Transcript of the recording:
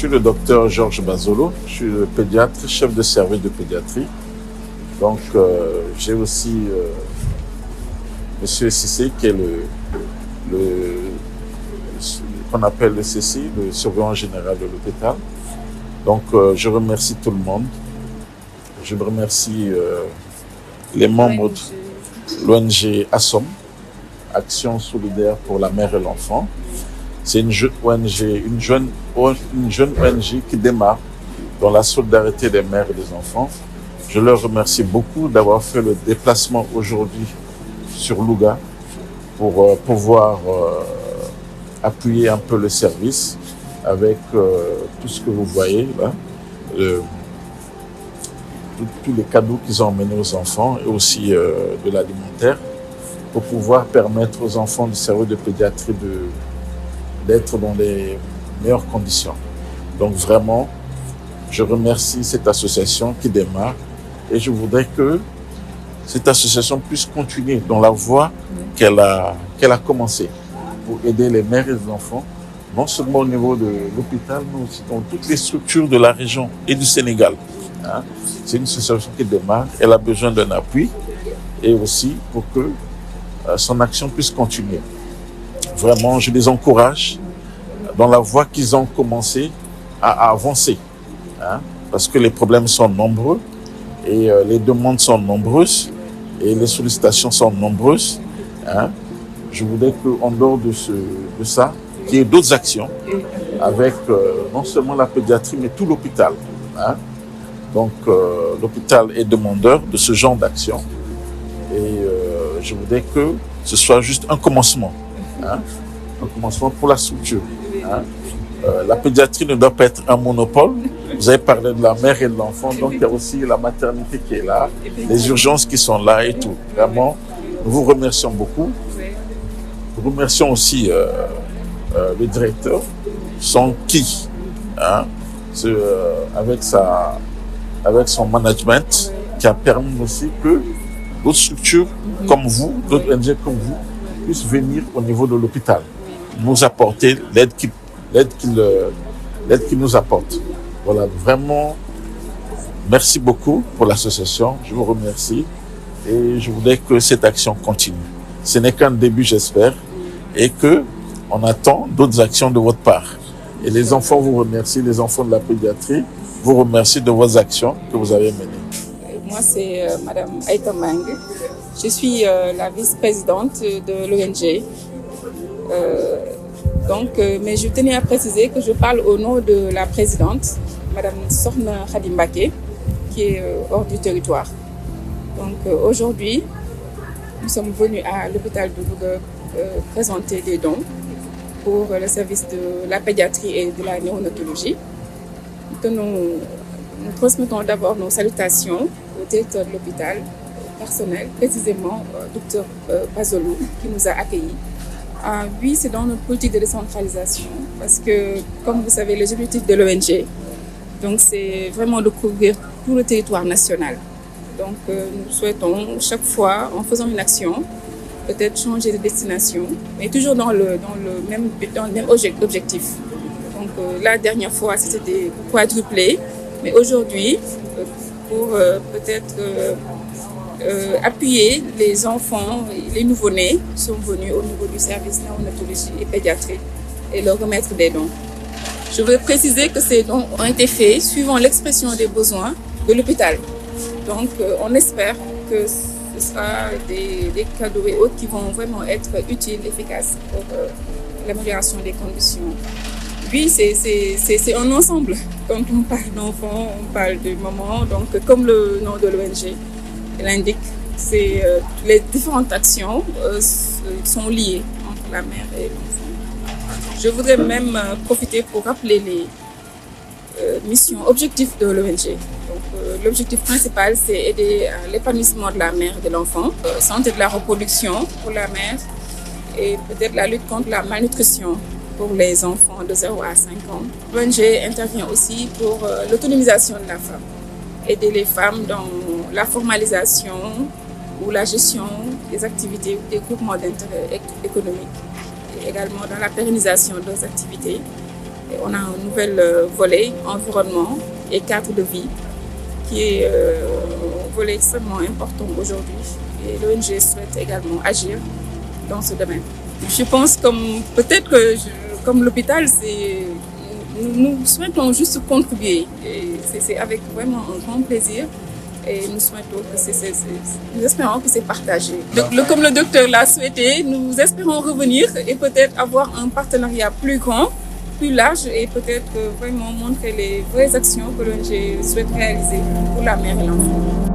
suis le docteur Georges Bazolo, je suis le pédiatre, chef de service de pédiatrie. Donc, j'ai aussi Monsieur Cissé, qui est qu'on appelle le CC, le surveillant général de l'hôpital. Donc, je remercie tout le monde. Je remercie les membres de l'ONG ASSOM, Action solidaire pour la mère et l'enfant. C'est une jeune ONG qui démarre dans la solidarité des mères et des enfants. Je leur remercie beaucoup d'avoir fait le déplacement aujourd'hui sur Louga pour pouvoir appuyer un peu le service avec tout ce que vous voyez là, tous les cadeaux qu'ils ont emmenés aux enfants et aussi de l'alimentaire pour pouvoir permettre aux enfants du service de pédiatrie d'être dans les meilleures conditions. Donc vraiment, je remercie cette association qui démarre et je voudrais que cette association puisse continuer dans la voie qu'elle a commencé pour aider les mères et les enfants, non seulement au niveau de l'hôpital, mais aussi dans toutes les structures de la région et du Sénégal. Hein? C'est une association qui démarre, elle a besoin d'un appui et aussi pour que son action puisse continuer. Vraiment, je les encourage dans la voie qu'ils ont commencé à avancer. Hein? Parce que les problèmes sont nombreux et les demandes sont nombreuses et les sollicitations sont nombreuses. Hein? Je voudrais qu'en dehors de ça, qu'il y ait d'autres actions avec non seulement la pédiatrie, mais tout l'hôpital. Hein? Donc, l'hôpital est demandeur de ce genre d'action. Et je voudrais que ce soit juste un commencement. Hein? Un commencement pour la structure. Hein? La pédiatrie ne doit pas être un monopole. Vous avez parlé de la mère et de l'enfant, donc il y a aussi la maternité qui est là, les urgences qui sont là et tout. Vraiment, nous vous remercions beaucoup. Nous remercions aussi le directeur, sans qui, hein, avec son management, qui a permis aussi que d'autres structures comme vous, d'autres ONG comme vous, puissent venir au niveau de l'hôpital, nous apporter l'aide qu'ils nous apportent. Voilà, vraiment, merci beaucoup pour l'association, je vous remercie et je voudrais que cette action continue. Ce n'est qu'un début, j'espère, et qu'on attend d'autres actions de votre part. Et les enfants vous remercient, les enfants de la pédiatrie vous remercient de vos actions que vous avez menées. Moi, c'est Madame Aïta Mang. Je suis la vice-présidente de l'ONG. Mais je tenais à préciser que je parle au nom de la présidente, Madame Sokhna Khadim Mbacké, qui est hors du territoire. Donc aujourd'hui, nous sommes venus à l'hôpital de Louga présenter des dons pour le service de la pédiatrie et de la néonatologie. Nous transmettons d'abord nos salutations au directeur de l'hôpital, au personnel, précisément au docteur Bazolo, qui nous a accueillis. Oui, c'est dans notre politique de décentralisation, parce que, comme vous savez, les objectifs de l'ONG, donc c'est vraiment de couvrir tout le territoire national. Donc nous souhaitons chaque fois, en faisant une action, peut-être changer de destination, mais toujours dans le même objectif. Donc la dernière fois, c'était quadruplé, mais aujourd'hui, pour peut-être appuyer les enfants, les nouveau-nés sont venus au niveau du service néonatologie et pédiatrie et leur remettre des dons. Je veux préciser que ces dons ont été faits suivant l'expression des besoins de l'hôpital. Donc on espère que ce sera des cadeaux et autres qui vont vraiment être utiles, efficaces pour l'amélioration des conditions. Oui, c'est un ensemble. Quand on parle d'enfants, on parle de mamans. Donc comme le nom de l'ONG l'indique, les différentes actions sont liées entre la mère et l'enfant. Je voudrais même profiter pour rappeler les missions, objectifs de l'ONG. L'objectif principal, c'est aider à l'épanouissement de la mère et de l'enfant, santé de la reproduction pour la mère et peut-être la lutte contre la malnutrition pour les enfants de 0 à 5 ans. L'ONG intervient aussi pour l'autonomisation de la femme, aider les femmes dans la formalisation ou la gestion des activités ou des groupements d'intérêt économique et également dans la pérennisation de leurs activités Et on a un nouvel volet environnement et cadre de vie qui est un volet extrêmement important aujourd'hui. Et l'ONG souhaite également agir dans ce domaine. Je pense peut-être que comme l'hôpital, nous souhaitons juste contribuer. Et c'est avec vraiment un grand plaisir. Et nous souhaitons que nous espérons que c'est partagé. Donc, comme le docteur l'a souhaité, nous espérons revenir et peut-être avoir un partenariat plus grand, plus large et peut-être vraiment montrer les vraies actions que l'ONG souhaite réaliser pour la mère et l'enfant.